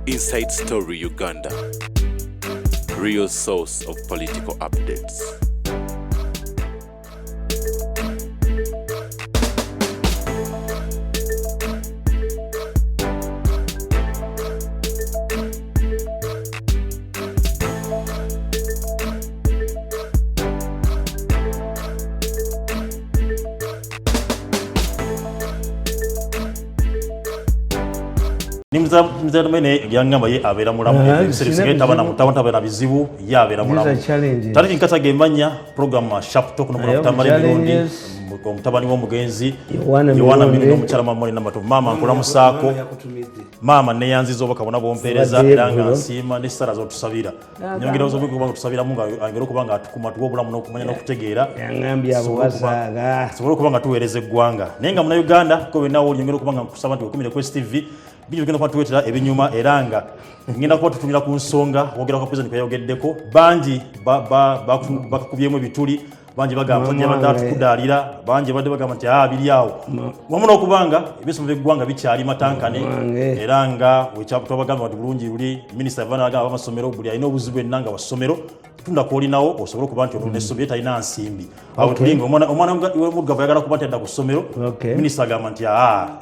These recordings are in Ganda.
Inside Story Uganda, real source of political updates. Nimzamene yangamba ye abera mulamu serivisi tabana mutawana bizibu ya abera mulamu tali nkata gemanya program sharp talk no Tamale Mirundi mutabani wo mugenzi Yohana Mirundi omukyala mamoni namatu mama nkola musako mama ne yanzizo bakabona bompereza iranga nsima ne sara zo tusabira nyongera zo bikuba tusabira mungu angero kubanga atukuma tuwobulamu no kumanya no kutegeera yangambye abo basaga sobolo kubanga tuwereze gwanga nenga muna Uganda ko benawo nyongera kubanga kusaba tukumire ku TV bijjo genda kwatuwetera ebinyuma eranga ngenda kwa tutumira ku nsonga wogera kwa president yayogeddeko banji bakubyemu bituli banji bagamba nje badatu kudalira banji badde bagamba nti biri awo wamuna okubanga ebisomo by'eggwanga bikyali matankane eranga wekyaputwa bagamba bati bulungi uli minister Vana agamba amasomero buli alina obuzibu ennanga wasomero tunda ko olinawo osobola okuba nti onesomero talina nsimbi awo tulinga omwana w'omugava yagala kuba tenda ku ssomero minister agamba nti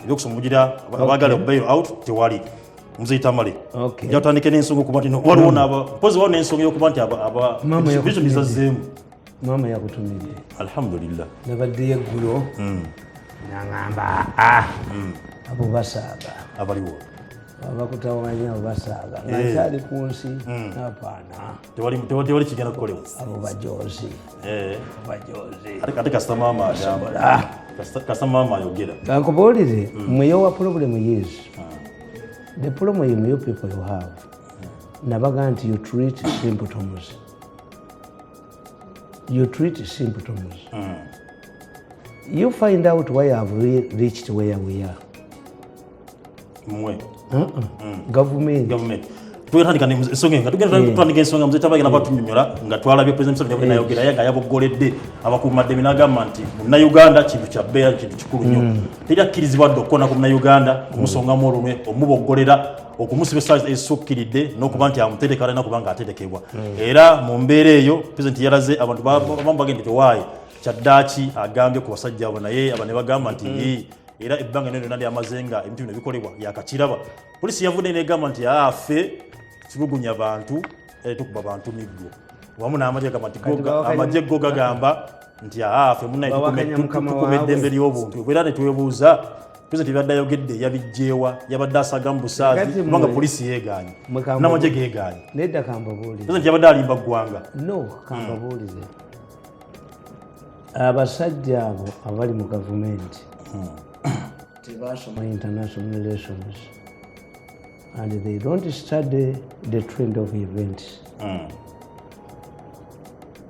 ebyokusoma mugira abagala bail out tewali muzei Tamale yatandike n'ensonga okuba nti waliwo n'aba pozi waliwo n'ensonga y'okuba nti aba vision bizazeemu mama yakutumidde alhamdulillah nabadde eggulo nangamba abo basaaga abaliwo abakutawanya basaaga nakyali ku nsi apana tewali kigenda kukolewa abo bajozi ate kasita maama ayogera kankubuulire mweyowa problem is the problem you people you have nabaga nti you treat symptoms. You treat symptoms. You find out why I've reached where we are. Government. Tuyatandika ensonga nga tugenda tutandika ensonga muzee Tamale nga batunyonyola nga twalabye president Museveni nayogera yanga yabogoledde abakuumadde binagamba nti na Uganda kintu kya beera kintu kikulu nnyo teryakkirizibwa dde okukona ku Uganda kumusongamu olumwe omubogolera okumusiba esukkiridde n'okuba nti amutereka alina kubanga aterekebwa era mu mbeera eyo president yalaze abantu bamu bagende tewaayi kyaddaaki agambye ku basajja abo naye aba ne bagamba nti era ebbanga neno nali amazenga ebintu bino bikolebwa yakakiraba polisi yavudde negamba nti ffe kibugunya abantu tukuba bantu miggo wamu n'amagye gamba nti amagye go gagamba nti ffe munaye tukume eddembe ly'obuntu era ne twebuuza president yabadde ayogedde yabijjeewa yabadde asaga mu busaazi kubanga polisi yeegaanye n'amagye geegaanye nedda kambabuulire president yabadde alimba ggwanga kambabuulire abasajja abo abali mu gavumenti tebasoma international relations and they don't study the trend of events.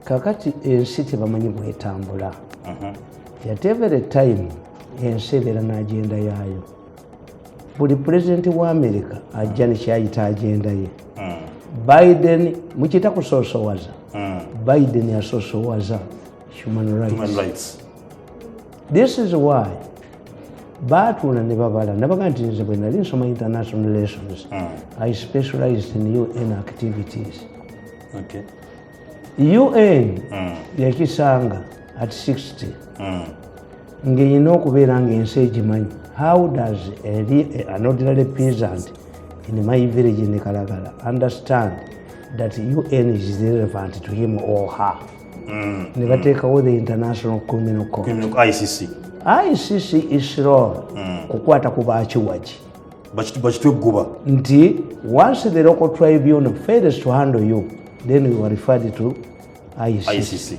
Kakati ensi tebamanyi bwetambula. At every time ensi ebeera n'agenda yaayo. Buli president wa America ajja ne kyayita agenda ye. Biden mukita kusoosowaza. Biden yasoosowaza human rights. This is why Batuna ne babala nabaga nti nze bwe nali nsoma international relations I specialized in UN activities. UN yakisanga at 60 ng'erina okubeera ng'ensi egimanyi how does an ordinary peasant in my village in Kalagala understand that UN is relevant to him or her. Ne bateekawo the international criminal court ICC is role kukwata ku bakiwagi bakitweguba nti once the local tribunal fails to handle you then you are referred to ICC.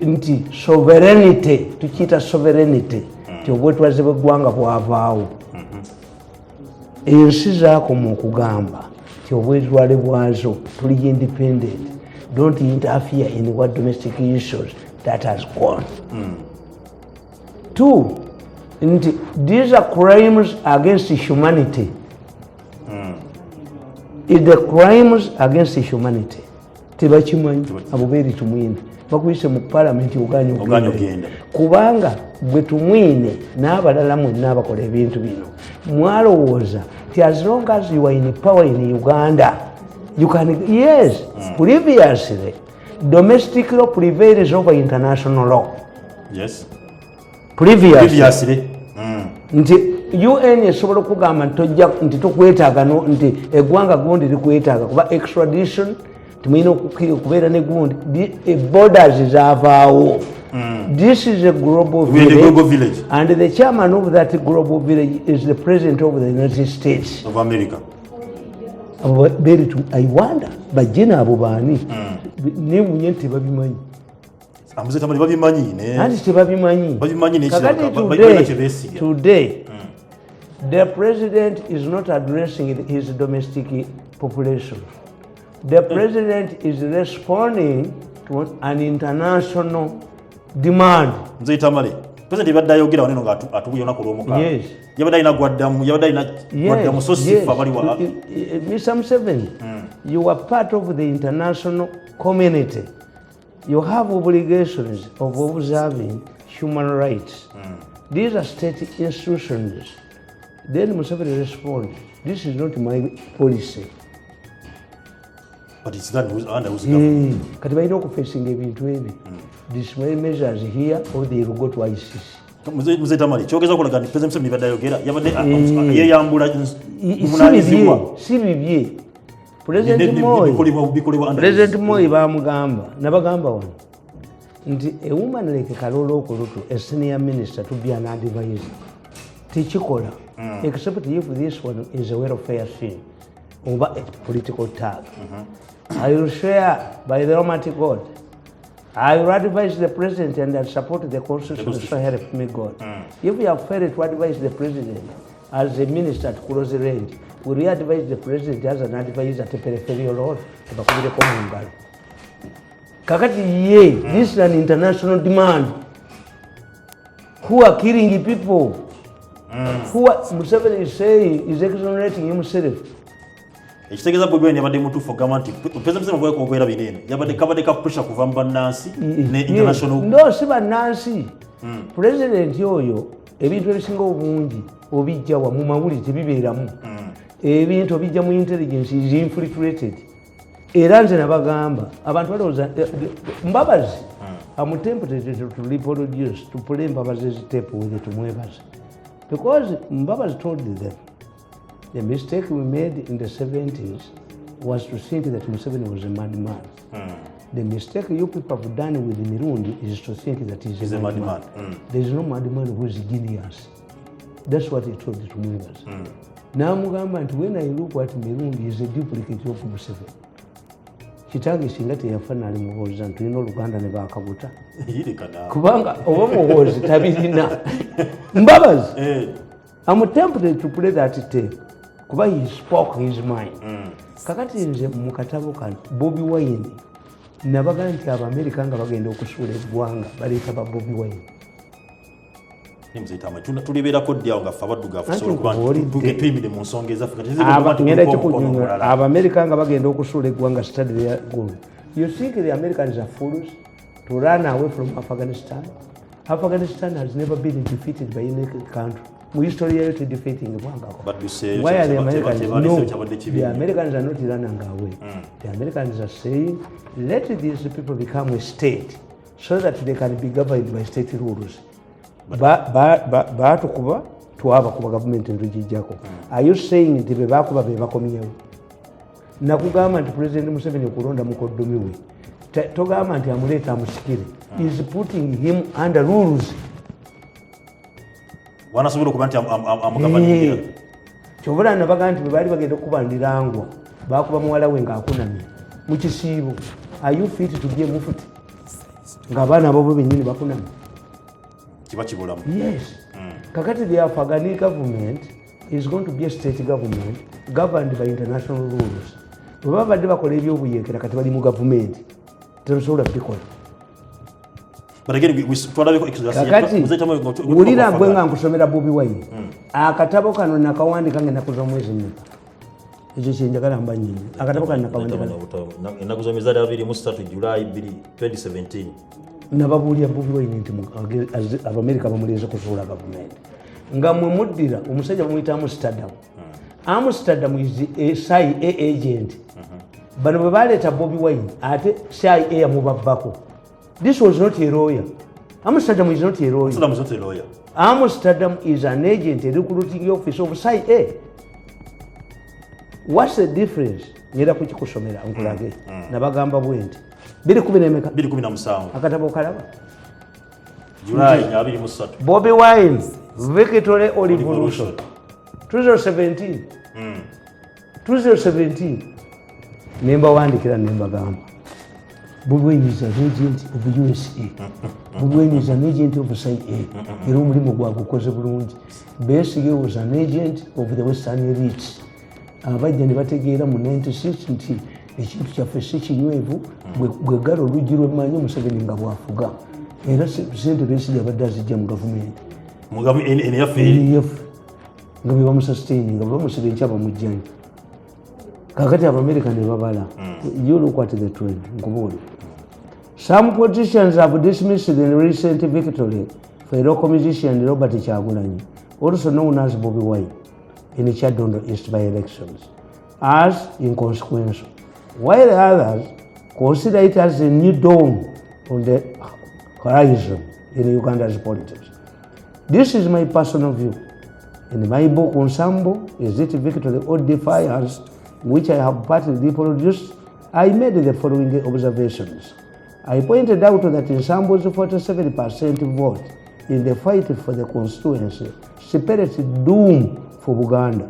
Nti sovereignty tukiyita sovereignty ti obwetwaze bw'eggwanga bwavaawo ensi zaakoma okugamba ti obwetwale bwazo tuli independent, don't interfere in what domestic issues that has gone. Two, these are crimes against humanity. It's the crimes against humanity. Tebakimanyi abuberi tumwine bakuyise mu parliament uganya ogenda kubanga bwe tumwine n'abalala mwenna abakola ebintu bino mwalowooza nti as long as you are in power in Uganda you can yes previously domestic law prevails over international law. Yes. Previously. Nti UN esobola okugamba nti tukwetaaga nti eggwanga gundi likwetaaga kuba extradition timulina okubeera ne gundi borders zaavaawo. This is a global village, and the chairman of that global village is the president of the United States of America. I wonder bajina abo baani nebunye nti babimanyi amuzeta babimanyi ne anti tebabimanyi today the president is not addressing his domestic population. The president is responding to an international demand. Mzee Tamale, president yabadde ayogera wano nga atubuye olunaku olw'omukaaga. Yes. Yabadde alina gwaddamu so sifa bali wa Mr. Museveni, you are part of the international community. You have obligations of observing human rights. These are state institutions. Then Museveni responds, this is not my policy. But it's done under whose government? Kati balina okufacing ebintu ebi. Disciplinary measures here or they will go to ICC. Mzee Tamale, kyogeza okulaga nti President Museveni yabadde ayogera yabadde yeyambula munanyizibwa. Si bibye. President Moi bamugamba nabagamba wano nti a woman like Kalolo Okulutu, a senior minister, to be an advisor tekikola except if this one is a welfare thing over a political tag. I will share by the Almighty God. I will advise the president and I support the constitution, so help me God. If you have failed to advise the president as a minister at close range, will you advise the president as an advisor at a peripheral role? Kakati this is an international demand. Who are killing people? Who Museveni is saying is exonerating himself. Ekitegeeza Bobi Wine yabadde mutuufu ogamba nti President Museveni bweko okwera binene yabadde ka pressure kuva mu bannansi ne international. No, si bannansi. President oyo ebintu ebisinga obungi obijja wa mu mawulire tebibeeramu. Ebintu obijja mu intelligence is infiltrated. Era nze nabagamba abantu balowooza Mbabazi I'm tempted to reproduce to play Mbabazi's tape with it tumwebaza because Mbabazi told them the mistake we made in the 70s was to think that Museveni was a madman. The mistake you people have done with Mirundi is to think that he's a madman. There is no madman who is genius. That's what he told to Movers. Now Mugamba, when I look at Mirundi, is a duplicate of Museveni. Kitange singa teyafana ali muhoozi nti tulina Oluganda ne baakabuta kubanga oba muhoozi tabirina Mbabazi. I'm tempted to play that tape kuba he spoke his mind. Kakati nze mu katabo kano Bobi Wine nabaga nti Abamerika nga bagenda okusuula eggwanga baleeta ba Bobi Wine. Tulibeerako ddi awo nga ffe abaddugavu tusobola okuba tuyimire mu nsonga ezaffe Abamerika nga bagenda okusuula eggwanga study ya gulu. You think the Americans are fools to run away from Afghanistan? Afghanistan has never been defeated by any country. Mu history yayo to defeating eggwangako. Why are the Americans? No, the Americans are not running away. The Americans are saying, let these people become a state so that they can be governed by state rules. Baatukuba twabakuba gavumenti entugijjako. Are you saying nti be baakuba be bakomyewo? Nakugamba nti President Museveni okulonda mukoddomi we togamba nti amuleeta amusikire. Is putting him under rules. Wanasobola okuba nti amugabanyira. Kyobula nabaga nti bwe baali bagenda okubandira baakuba muwala we ng'akunamye mu kisiibo. Are you fit to be a mufuti? Ng'abaana abo bennyini bakunamye. Yes. Kakati the Afghani government is going to be a state government governed by international rules. Bwe babadde bakola ebyobuyeekera kati bali mu gavumenti tebasobola kubikola. Kakati wulira gwe nga nkusomera Bobi Wine akatabo kano nakawandika ngenda kuza mwezi mmeka ekyo kyenjagala mba nyinyi akatabo kano nakawandika enakuza mizali 23 July 2017 nababuulira Bobi Wine nti Abamerika bamuleeze kuzuula gavumenti nga mwe muddira omusajja bamuyita Amsterdam. Amsterdam is a CIA agent. Bano bwe baleeta Bobi Wine ate CIA yamubabbako. This was not a lawyer. Amsterdam is not a lawyer. Amsterdam is an agent, a recruiting office of CIA. What's the difference? Nyera kukikusomera nkulage nabagamba bwenti 2017 akatabo kalaba July 23 Bobi Wine Victory or Revolution 2017 nemba wandikira nemba gamba Bobi Wine is an agent of USA. Bobi Wine is an agent of CIA. Era omulimu gwagukoze bulungi. Besigye was an agent of the Western elites. Abajja ne bategeera mu 96 nti ekintu kyaffe si kinywevu gwe galo oluggi lw'emmanyi Museveni nga bwafuga. Era sente Besigye abadde azijja mu gavumenti. NF nga bwe bamusustaining nga bamusiba enkya bamugjanyi. Kakati Abamerika ne babala. You look at the trend. Some politicians have dismissed the recent victory for a local musician Robert Kyagulanyi, also known as Bobi Wine, in the Kyadondo East by-elections, as inconsequential, while others consider it as a new dawn on the horizon in Uganda's politics. This is my personal view. In my book Ensemble, Is It Victory or Defiance, which I have partly reproduced, I made the following observations. I pointed out that Ensemble's 47% vote in the fight for the constituency spells doom for Uganda.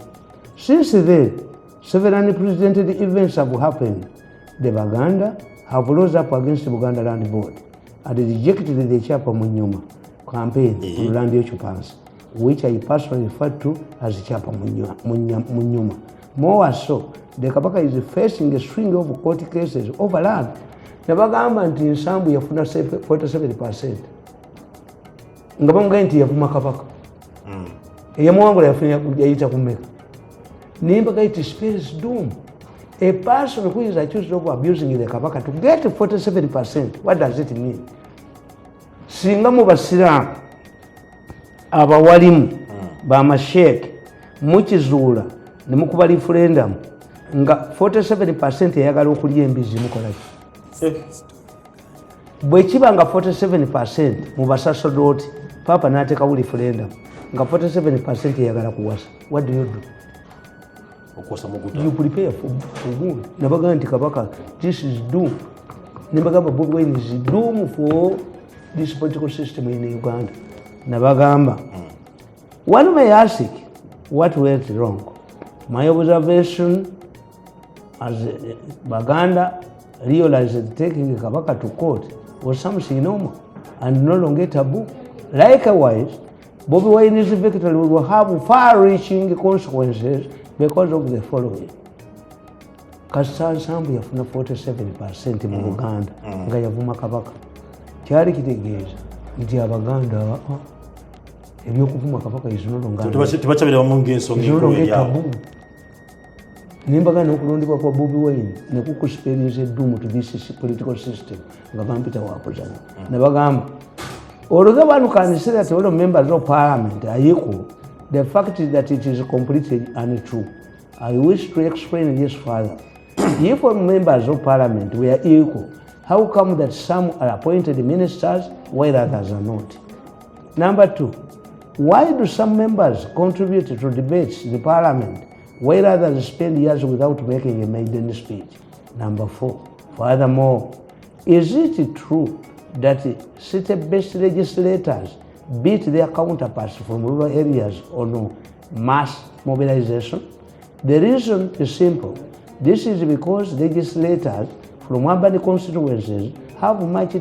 Since then, several unprecedented events have happened. The Baganda have rose up against the Buganda Land Board and rejected the Chapa Munyuma campaign to land occupancy, which I personally refer to as Chapa Munyuma. More so, the Kabaka is facing a string of court cases over land. Nabagamba nti Ensemble yafuna 47%. Nga bamugamba nti yavuma Kabaka. Eyamuwangula yayita kumeka. Nimbaga it spells doom. A person who is accused of abusing the Kabaka to get 47%, what does it mean? Singa mu basiramu abawalimu bamasheke mukizuula ne mukuba referendum nga 47% eyagala okulya embizi mukolaki? Bwe kiba nga 47% mu basaserdoti papa n'ateekawo referendum nga 47% eyagala kuwasa, what do you do? You prepare for good. Nabagamba nti Kabaka, this is doom. Nabagamba Bobi Wine is doom for this political system in Uganda. Nabagamba. One may ask, what went wrong? My observation as Baganda realized that taking Kabaka to court was something normal and no longer taboo. Likewise, Bobi Wine's victory will have far-reaching consequences because of the following. Kasita Ensemble yafuna 47% mu Uganda nga yavuma Kabaka. Kyali kitegeeza nti Abaganda ebyokuvuma Kabaka tebakyabeerawo mu ng'ensonga tabu. Nimbaga n'okulondebwa kwa Bobi Wine ne kukusperize eddumu to this political system nga bampita wakuzanya. Ne bagamba although one can say that all members of parliament are equal, the fact is that it is completely untrue. I wish to explain this further. If all members of parliament were equal, how come that some are appointed ministers while others are not? Number two, why do some members contribute to debates in the parliament while others spend years without making a maiden speech? Number four, furthermore, is it true that city-based legislators beat their counterparts from rural areas on mass mobilization? The reason is simple. This is because legislators from urban constituencies have much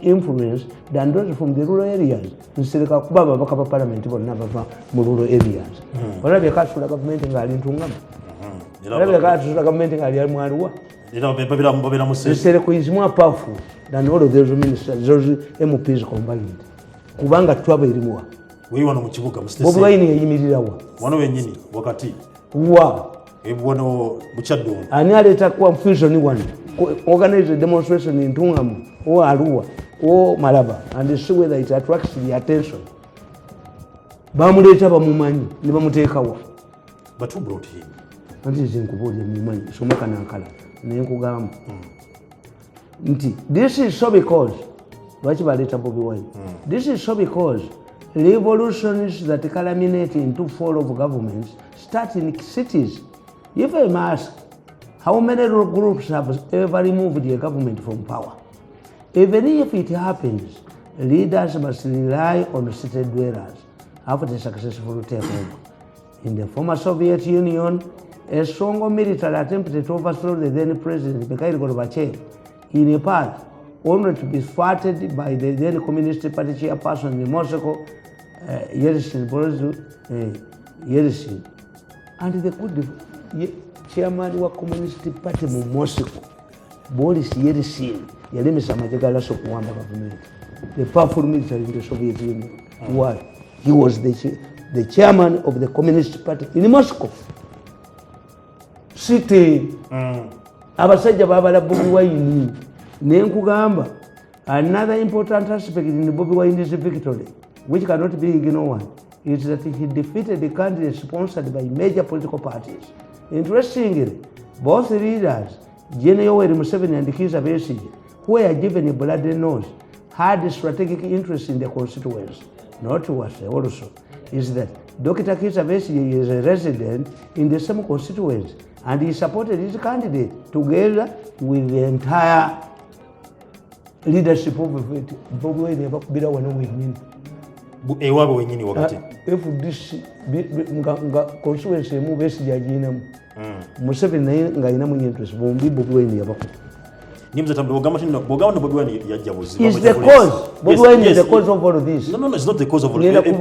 influence than those from the rural areas. Nsereka kuba ababaka ba parliament bonna bava mu rural areas. Olabye kasula government ngali ntungama. Olabye kasula government ngali mwaluwa. Nsereko is more powerful than all of those ministers, those MPs combined. Kubanga twaba erimuwa. Wewe wano mu kibuga mustesi. Bobi Wine yayimirirawa. Wano wenyini wakati. Wa. Wano mu Kyadondo. Ani aleta confusion wano. Organize a demonstration in Tungamu or Arua or Malaba and see whether it attracts the attention. bamuleeta bamumanyi ne bamuteekawa. But who brought him? Anti nze nkubuulira mumanyi somoka n'akala naye nkugamba nti this is so because lwaki baleeta Bobi Wine. This is so because revolutions that culminate into fall of governments start in cities. If I ask, how many groups have ever removed a government from power? Even if it happens, leaders must rely on city dwellers after a successful takeover. In the former Soviet Union, a strong military attempted to overthrow the then President Mikhail Gorbachev in Nepal, only to be thwarted by the then Communist Party chairperson in Moscow, Yeltsin, and the good chairman wa Communist Party in Moscow, Boris Yeltsin, yalemesa amajagala sokuwamba government. The powerful military in the Soviet Union. Why? He was the chairman of the Communist Party in Moscow. City. Abasajja babala Bobi Wine. Nenkugamba. Another important aspect in Bobi Wine's victory, which cannot be ignored, is that he defeated the candidates sponsored by major political parties. Interestingly, both leaders, General MUSEVENI and Kizza Besigye, who were given a bloody nose, had strategic interest in the constituency. Not worse also is that Dr. Kizza Besigye is a resident in the same constituency and he supported his candidate together with the entire leadership of Bobi Wine bakubira wano wenyini. Ewaabwe wenyini wakati. If this constituency emu Besigye aginamu. Museveni naye ng'alinamu interest bombi Bobi Wine yabakuba. Is the cause. Bobi Wine is the cause of all of this. No, it's not the cause of all of this. No.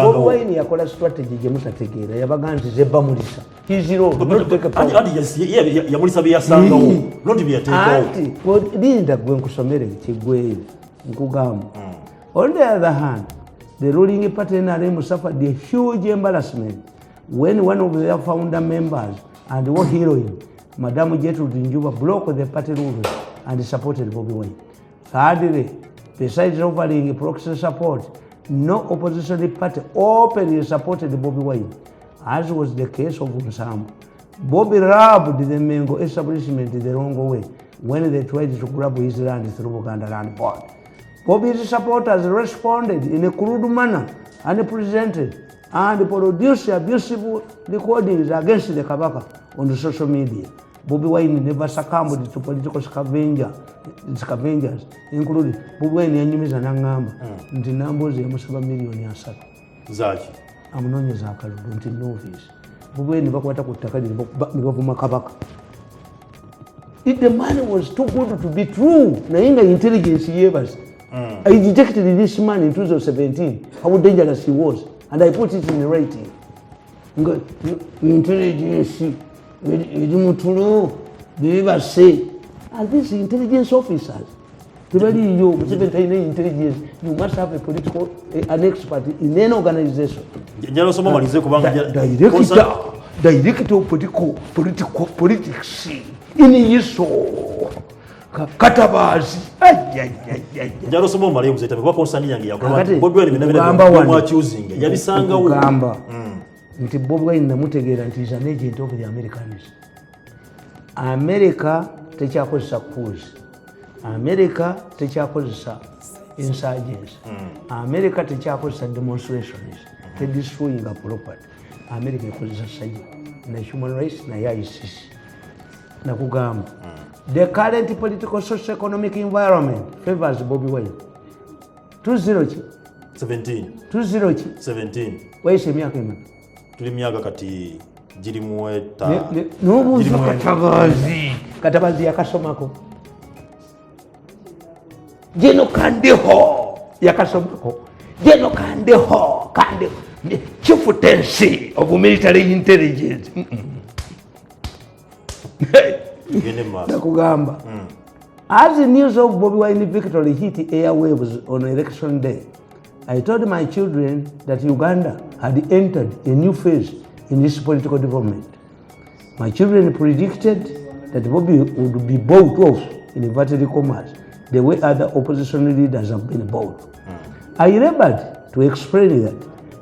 Bobi Wine yakola strategy gye mutategeera yabaga nti ze bamulisa. His role not take a power. Yamulisa bye yasangawo. Not bye yateekawo. Linda gwe nkusomere kigweyo nkugamba. On the other hand, the ruling party NRM suffered a huge embarrassment when one of their founder members and war heroine, Madame Gertrude Njuba, broke the party rules and supported Bobi Wine. Thirdly, besides offering proxy support, no opposition party openly supported Bobi Wine, as was the case of Nsambu. Bobi robbed the Mengo establishment the wrong way when they tried to grab his land through Uganda land board. Bobi's supporters responded in a crude manner and presented and produced abusive recordings against the Kabaka on the social media. Bobi Wine never succumbed to political scavengers, including Bobi Wine yanyumiza n'angamba nti namboze yamusaba miliyoni 3. Zaki. Amunonyeza akalubu nti novice. Bobi Wine bakwata ku ttaka ne bavuma Kabaka. If the man was too good to be true, naye nga intelligence yeebase. I detected this man in 2017, how dangerous he was, and I put it in writing. Intelligence, and these intelligence officers, intelligence, you must have a political, an expert in any organization. Director of politics in his Katabazi. Jalo somo mali mzeta kwa konsani yangi yakoma Bobi Wine binabina mwa choosing yabisanga wo gamba nti Bobi Wine namutegeera nti is an agent of the Americans. America tekyakozesa coups. America tekyakozesa insurgents. America tekyakozesa demonstrations to destroying a property. America ekozesa sayi na human rights na ICC na kugamba. The current political socio-economic environment favors Bobi Wine. 2017. 17. Waise myaka ina. Tuli myaka kati jiri muweta. Nubuzo Katabazi. Katabazi yakasomako. Jeno Kandeho yakasomako. Jeno Kandeho. Chieftaincy of military intelligence. As the news of Bobi Wine victory hit airwaves on election day, I told my children that Uganda had entered a new phase in its political development. My children predicted that Bobby would be bought off, in inverted commas, the way other opposition leaders have been bought. I labored to explain that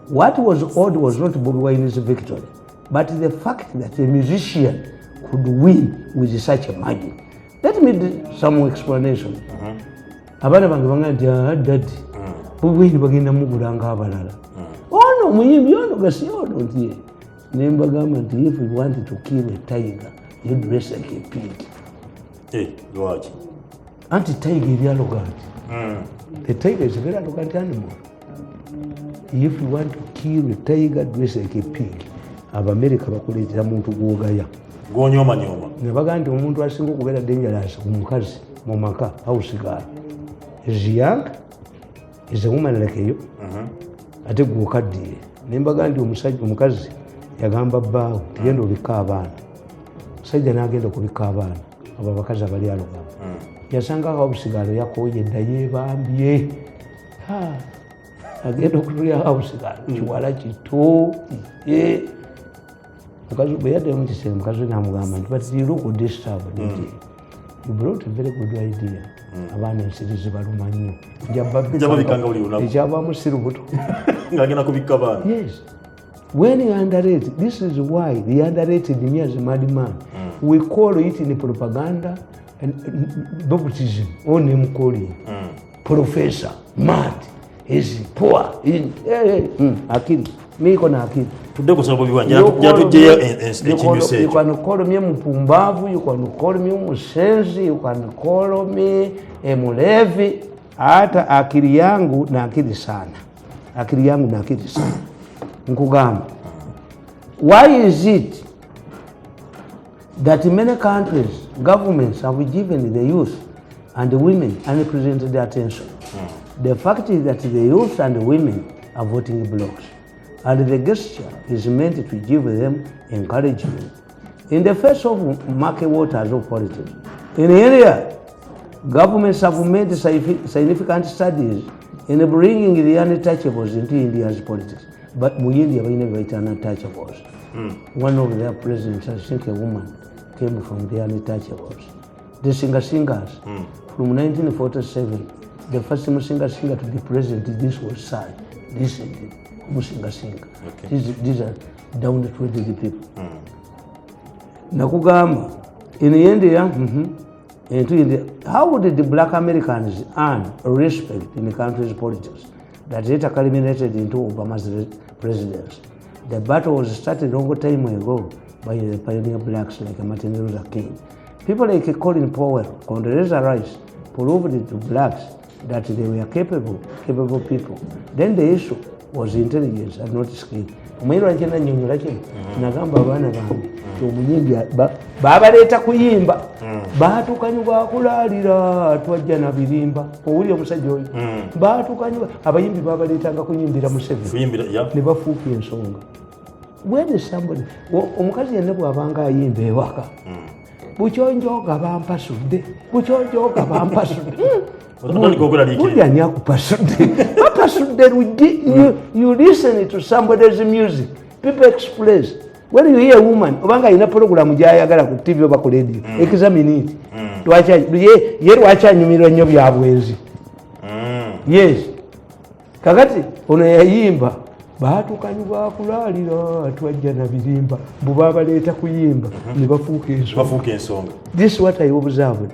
what was odd was not Bobby Wine's victory, but the fact that a musician could win with such a margin. Let me do some explanation. Abana bange bangati daddy bubwini bagenda mugulanga abalala. Ono muyimbi ono gasiyono ntiye. Nembagamba nti if you want to kill a tiger, you dress like a pig. Lwaki? Anti-tiger is arrogant. The tiger is a very arrogant animal. If you want to kill a tiger, dress like a pig. Abamerika bakuleetera muntu gwogaya. Gwonyoma nyoma. Ne baga nti omuntu asinga okubeera dangerous ku mukazi mu maka house girl is young, is a woman like you. Ate gwokaddiye. Ne mbaga nti omukazi yagamba bbaawe tugenda obikka abaana. Omusajja n'agenda okubikka abaana. Abo abakazi abali aloga. Yasanga house girl yakooye dda yeebambye. Agenda okutulya house girl. Kiwala kito. Because we had them to say, because but you look at this stuff, you brought a very good idea. Abana cities of Romania. Yes. When you underrate, this is why the underrated me as a madman. We call it in propaganda and baptism, on him calling. Professor, mad, is poor, Akil, me on Akil. You can call me Mpumbavu, you can call me Musenzi, you can call me Mulevi. Hata akili yangu na akili sana. Akili yangu na akili sana. Nkugamba. Why is it that in many countries, governments have given the youth and the women unrepresented attention? The fact is that the youth and the women are voting blocks. And the gesture is meant to give them encouragement in the face of murky waters of politics. In India, governments have made significant studies in bringing the untouchables into India's politics. But in India, we never had untouchables. One of their presidents, I think a woman, came from the untouchables. The singers, from 1947, the first singer to be president, this was sad. This Musinga. These are down to 20 people. Nakugama, in India, how would the black Americans earn respect in the country's politics that later culminated into Obama's presidency? The battle was started a long time ago by the pioneer blacks like Martin Luther King. People like Colin Powell, Condoleezza Rice, proved to blacks that they were capable people. Then the issue was intelligence and not skill. Umwiro akina nyonyola kino nagamba abaana bange omuyimbi babaleta kuyimba baatukanyuka kulalira twajja na birimba owulira omusajja oyo baatukanyuka abayimbi babaletanga kunyimbira Museveni ne bafuuka ensonga. When somebody omukazi yenna bw'abanga ayimba ewaka bukyonjoga bampasudde bukyonjoga bampasudde you listen to somebody's music, people express. When you hear a woman, obanga ina program gyayagala ku TV oba ku radio, examine it. Ye lwaki anyumirwa nnyo byabwezi. Yes. Kakati ono yayimba baatukanyuka kulalira twajja na birimba buba baleeta kuyimba ne bafuuka ensonga. This is what I observed.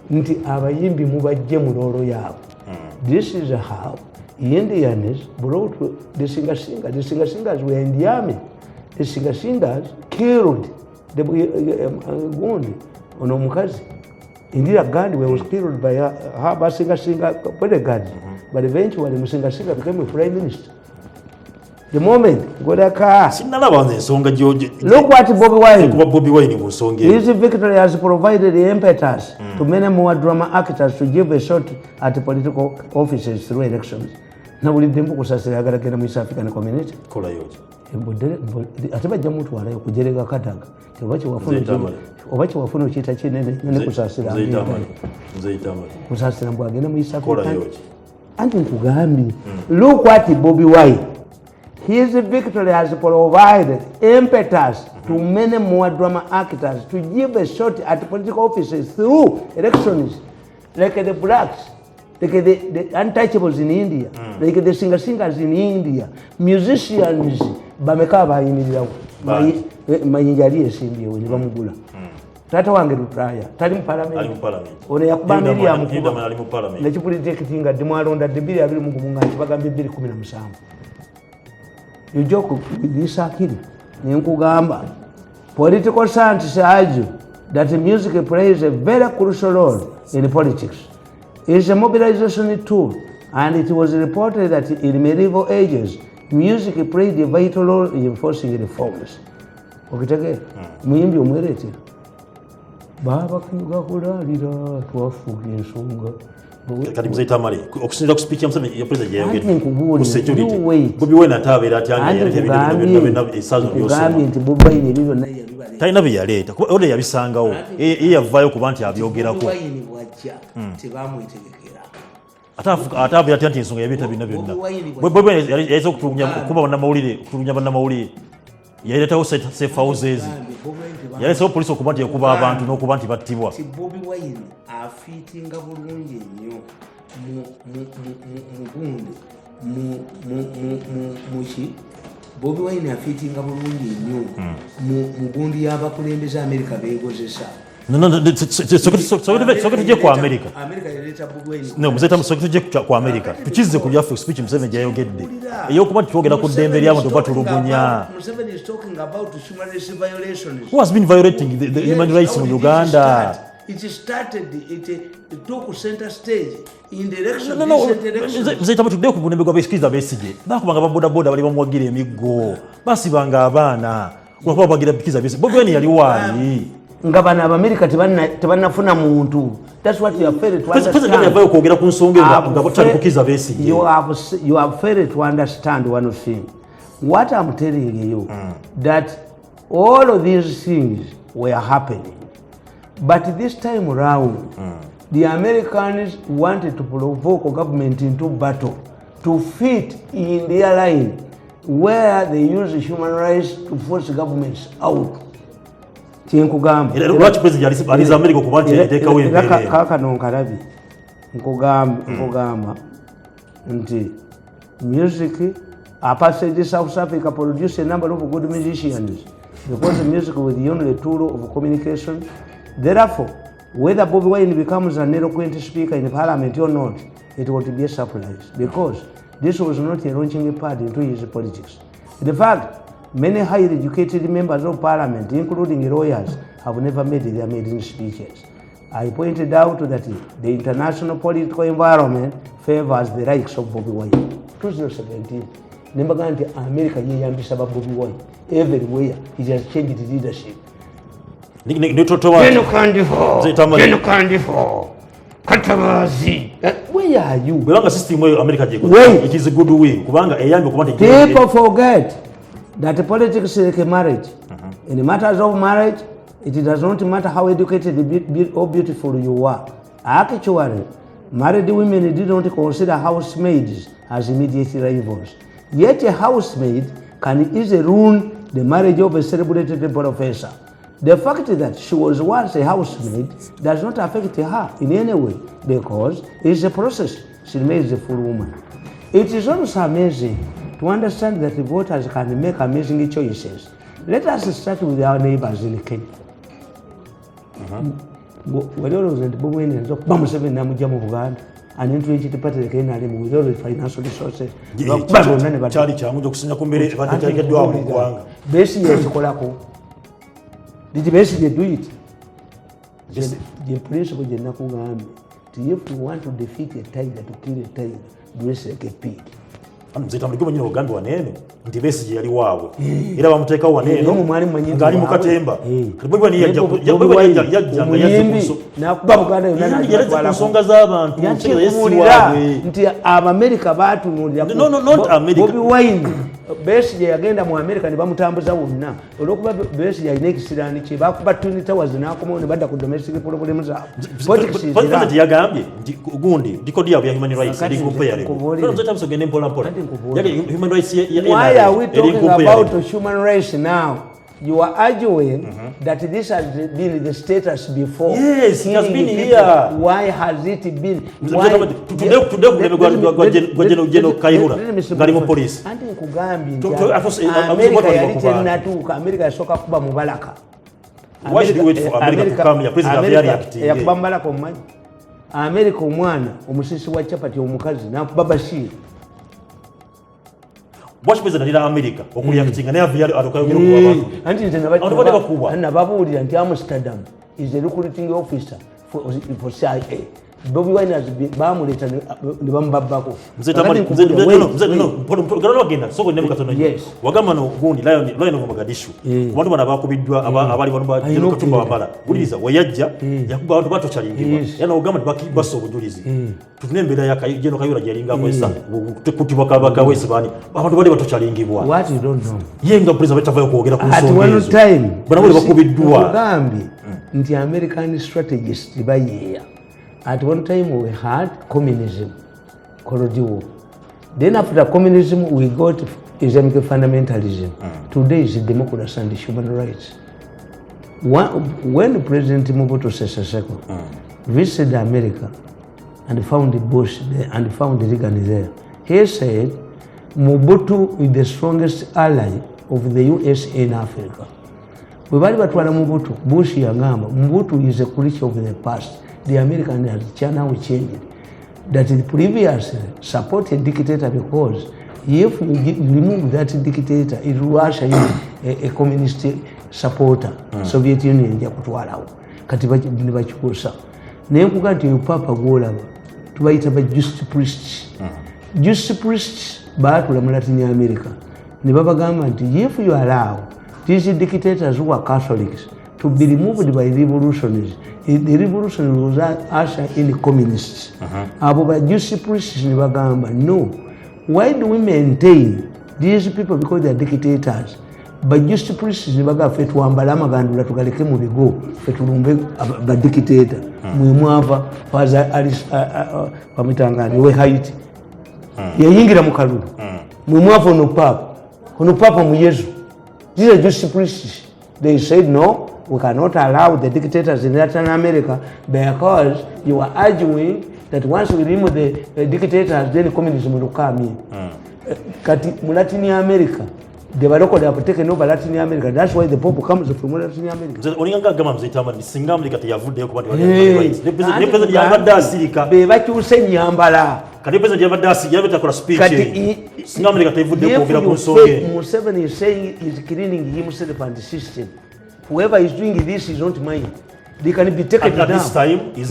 Nti abayimbi mubajje mu loolo yaabwe. This is how Indians brought the singers were in the army. The singers killed the Gundi on Omukazi. Indira Gandhi was killed by her singer bodyguard. But eventually Musinga became a prime minister. The moment Godaka look what Bobby Wine his victory has provided the impetus to many more drama actors to give a shot at the political offices through elections. Now we didn't focus as a East African community. Ate bajja mutwala okujerega kataga obachi wafuna chita chinene ne kusasira kusasira mbwagenda mu East African anti nkugambi look what Bobby Wine his victory has provided impetus to many more drama actors to give a shot at political offices through elections, like the blacks, like the untouchables in India, like the singers in India, musicians, bameka bayimirirawo mayinjali esimbiyewo ne bamugula. Tata wange Lutaya tali mu parliament ono yakuba Miriam mukuba nekipulitiki nga dimwalonda 2020 nga kibagambye 2017. You joke with this akili nenkugamba political scientists argue that music plays a very crucial role in politics. It is a mobilization tool, and it was reported that in medieval ages music played a vital role in enforcing reforms. Okitege muyimbi omwerete baba kunyuga kulalira twafuga ensonga kati mzee Tamale okusinira ku speech ya president yayogedde ku security Bobi Wine atabeera atyanga yaleta esazo byosoma nti Bobi Wine ebyo naye yabibale talina bye yaleeta ode yabisangawo yavaayo kuba nti abyogerako tebamwetegekera atabeera atya nti ensonga yabiita byonna byonna Bobi Wine yayinza okutulugunya kuba bannamawulire okutulugunya bannamawulire yaleetawo safe houses yaleetawo polisi okuba nti ekuba abantu n'okuba nti battibwa. Bobi Wine afiitinga bulungi nnyo mugundi Bobi Wine afiitinga bulungi nnyo mu gundi y'abakulembeze Amerika beegozesa. Soke tujje ku Amerika. Amerika yaleeta Bobi Wine. No, mzee Tamale soke tujje ku Amerika. Tukize ku byaffe speech Museveni gyayogedde. Eyokuba twogera ku ddembe ly'abantu batulugunya. Museveni is talking about human rights violations. Who has been violating the human rights in Uganda? It started, it took center stage in the election. Mzee Tamale tudde ku bunembe bw'abeesikiza Besigye. Bakubanga babodaboda bali bamuwagira emiggo. Basibanga abaana. Kuba bagira bikiza Besigye. Bobi Wine yali waali. Nga bana America tebannafuna muntu. That's what you have failed to understand. President yabayo kwogera ku nsonga nga botali kukiza Besigye. You have failed to understand one thing. What I'm telling you, that all of these things were happening. But this time around, the Americans wanted to provoke government into battle to fit in their line where they use human rights to force governments out. Lwaki president aliza America okuba nti yateekawo embeera kakano nkalabi nkugamba nti music apart South Africa produce a number of good musicians because music was the only tool of communication. Therefore, whether Bobi Wine becomes an eloquent speaker in parliament or not, it would be a surprise because this was not a launching pad into his politics. In fact, many highly educated members of parliament, including lawyers, have never made their maiden speeches. I pointed out that the international political environment favors the likes of Bobi Wine. 2017, Nembaganti America yeyambisa Bobi Wine everywhere. It has changed leadership. Katabazi. Where are you? Belanga system where America jeko. It is a good way. Kubanga eyambe kuba nti people forget that politics is like a marriage. In matters of marriage, it does not matter how educated or beautiful you are. Actually, married women did not consider housemaids as immediate rivals. Yet a housemaid can easily ruin the marriage of a celebrated professor. The fact that she was once a housemaid does not affect her in any way because it is a process. She remains a full woman. It is also amazing to understand that the voters can make amazing choices. Let us start with our neighbors in Kenya. And into which the party can with all the financial resources. Did you basically do it? The principle is if you want to defeat a tiger, to kill a tiger, dress like a pig. Mzee Tamale goma nyine Uganda wanene nti Besigye yali waabwe era bamuteeka wanene ngali mukatemba Bobi Wine yajjanga yazze nakuba Buganda yonna nsonga z'abantu nti Abamerika baatunulira Bobi Wine Besigye yagenda mu America ne bamutambuza wonna olwokuba Besigye alina ekisiraani kye bakuba Twin Towers n'akomawo ne badda ku domestic problems zaabwe. President yagambye nti gundi dikodi yaabwe ya human rights eri kupeya lero. Mzee Tamale sogende mpola mpola human rights why are we talking about human rights now? You are arguing that this has been the status before. Yes, it has been here. Why has it been? Police. America yasoka kuba mubalaka. Why should we wait for America to come here? President reacting. Yakuba mubalaka omanyi. America omwana omusisi wa chapati omukazi nakuba Bashir. Watch president ila America okureactinga naye avyali atokayogera ku abantu. Anti nababulira nti Amsterdam is the recruiting officer for CIA. Bobi Wine has bamuleta ne bambabako. Wagamba no gundi Lion of Mogadishu. Abantu bana bakubiddwa abali bano bajero kutumba wamala. Buliza wayajja yakuba abantu bato chalingibwa. Yana ogamba baso obujulizi. Tunembeera ya Jeno Kayura jalinga kwesa. Kutibwa kabaka wese bani. Abantu bali bato chalingibwa. What you don't know. Yenga president batavayo kwogera ku nsonga. At one time bana bali bakubiddwa. Mugambi nti American strategists bayeya. At one time we had communism, Cold War. Then after communism we got Islamic fundamentalism. Today is democracy and human rights. When President Mobutu Sese Seko visited America and found Bush there and found Reagan there, he said Mobutu is the strongest ally of the US in Africa. We bali batwala Mobutu, Bush yagamba Mobutu is a creature of the past. The American now changed. That the previous supported dictator because if you remove that dictator, it will usher in a communist supporter, Soviet Union yakutwalawo. Kati bachikusa. Naye nkuga nti Papa gwolaba tubayita ba just priests. Just priests baatula mu Latin America. Ne babagamba nti if you allow these dictators who are Catholics to be removed by revolutionaries, the revolution was ushered in communists. Abo ba Jewish priests ne bagamba, no, why do we maintain these people because they are dictators? But Jewish priests ne bagamba fe tuwambala amagandula tugaleke mu bigo fe tulumbe ba dictator. Mwemwava faza Alice pamitangani we Haiti. Yayingira mu kalulu. Mwemwava ono papa mu Yesu. These are Jewish priests. They said no. We cannot allow the dictators in Latin America because you are arguing that once we remove the dictators, then communism will come in. Kati Latin America, the Baroko have taken over Latin America. That's why the Pope comes from Latin America. Oninganga gama mzitama ni singa America yavude ko bandi rights. The president yabadde asirika. Be bakyuse nyambala. Kati president yabadde asirika yabeta kola speech. Kati singa America yavude ko bila kusonge. Museveni is saying is cleaning himself and the system. Whoever is doing this is not mine. They can be taken down. At this time is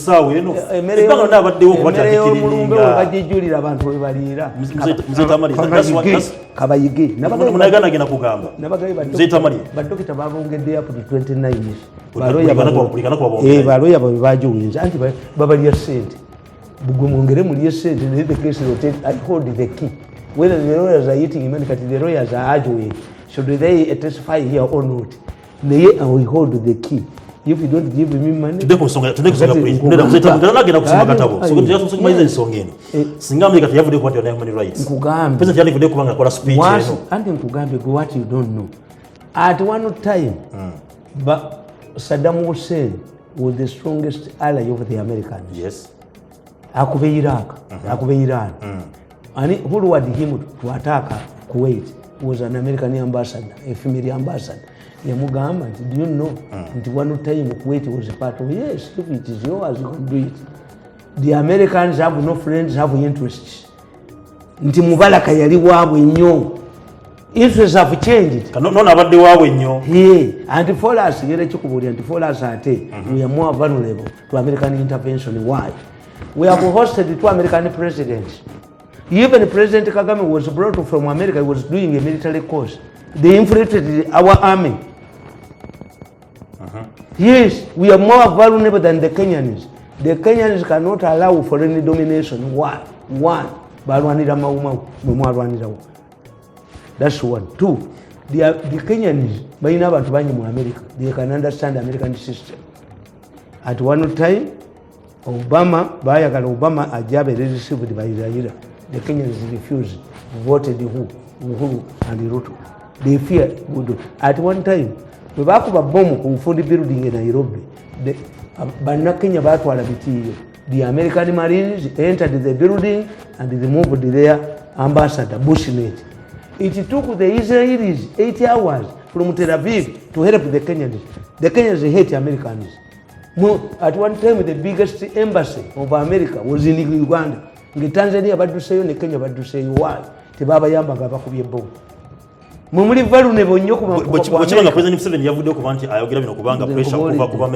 sawa eno. Ebanga nabaddewo kubatakikiriringa. Bajijulira abantu we balira. Mzetamali kabayige. Munagana gena kugamba. Mzetamali. Badokita babongedde up to 29 years. Baloya bajuwinza anti babaliya sente. Bugwe mwongere muliye sente ne the case rotate. I hold the key. Whether the lawyers are eating money, the lawyers are arguing. Should they testify here or not? They will hold the key. If you don't give me money, today kusonga please. Ndana gena kusoma katabo. So kuti yaso kumaiza isongeni. Singamwe kati yavude kwati on human rights. Nkugambe. President yali vude kubanga kola speech eno. Andi nkugambe go what you don't know. At one time, but Saddam Hussein was the strongest ally of the Americans. Yes. Akube Iraq, akube Iran. And who wanted him to attack Kuwait was an American ambassador, a female ambassador. Yamugamba, do you know? At one time Kuwait was a part of, yes, if it is yours, you can do it. The Americans have no friends, have interests. Nti Mubaraka yali waabwe nnyo. Interests have changed. Nona abadde waabwe nnyo. And for us, and for us we are more vulnerable to American intervention. Why? We have hosted two American presidents. Even President Kagame was brought from America, he was doing a military course. They infiltrated our army. Yes, we are more vulnerable than the Kenyans. The Kenyans cannot allow foreign domination. Why? One, that's one. Two, the Kenyans, America, they can understand the American system. At one time, Obama ajabe received by Israel. the Kenyans refused, voted Uhuru and Ruto. They fear Uhuru. At one time, we bakuba bomb ku Fundi building in Nairobi. Banna Kenya batwala bitiyo. The American Marines entered the building and they moved their ambassador, Bushmate. It took the Israelis 8 hours from Tel Aviv to help the Kenyans. The Kenyans hate Americans. At one time, the biggest embassy of America was in Uganda. In Tanzania, baduseyo ne Kenya baduseyo. Why? Tebaba yamba bakubye bomb. Mumuli vulnerable nnyo ku bwe kibanga President Museveni yavudde okuba nti ayogera bino kubanga pressure kuva